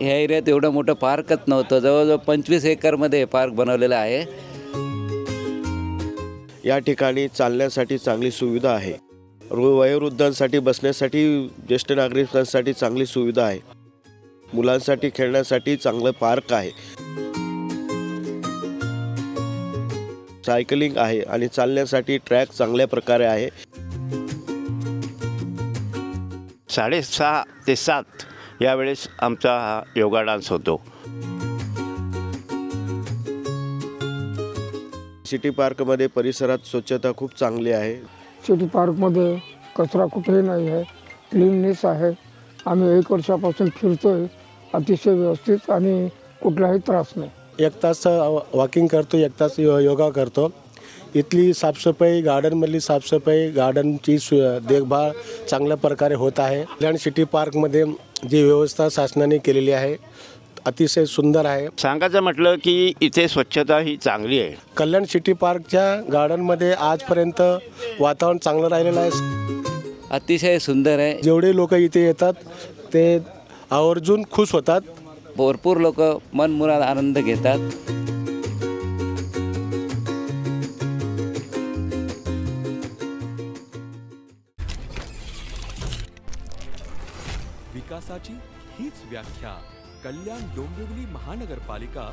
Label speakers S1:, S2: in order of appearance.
S1: ह्या एरियात एवढं मोठं पार्कच नव्हतं. जवळजवळ 25 एकरमध्ये पार्क बनवलेलं आहे.
S2: या ठिकाणी चालण्यासाठी चांगली सुविधा आहे. वयोवृद्धांसाठी बसण्यासाठी, ज्येष्ठ नागरिकांसाठी चांगली सुविधा आहे. मुलांसाठी खेळण्यासाठी चांगलं पार्क आहे. सायकलिंग आहे आणि चालण्यासाठी ट्रॅक चांगल्या प्रकारे आहे.
S3: 6:30 ते 7 यावेळेस आमचा हा योगा डान्स होतो.
S2: सिटी पार्कमध्ये परिसरात स्वच्छता खूप चांगली आहे.
S4: सिटी पार्कमध्ये कचरा कुठेही नाही आहे, क्लीननेस आहे. आम्ही 1 वर्षापासून फिरतोय, अतिशय व्यवस्थित आणि कुठलाही त्रास नाही.
S5: 1 तास वॉकिंग करतो, 1 तास योगा करतो. इथली साफसफाई, गार्डनमधली साफसफाई, गार्डनची देखभाल चांगल्या प्रकारे होत आहे. कल्याण सिटी पार्कमध्ये जी व्यवस्था शासनाने केलेली आहे अतिशय सुंदर आहे.
S3: सांगायचं म्हटलं की इथे स्वच्छता ही चांगली आहे.
S5: कल्याण सिटी पार्कच्या गार्डनमध्ये आजपर्यंत वातावरण चांगलं राहिलेलं आहे.
S1: अतिशय सुंदर आहे.
S5: जेवढे लोक इथे येतात ते आवर्जून खुश होतात.
S1: भरपूर लोक मनमुराद आनंद घेतात.
S6: विकासाची हीच व्याख्या कल्याण डोंबिवली महानगरपालिका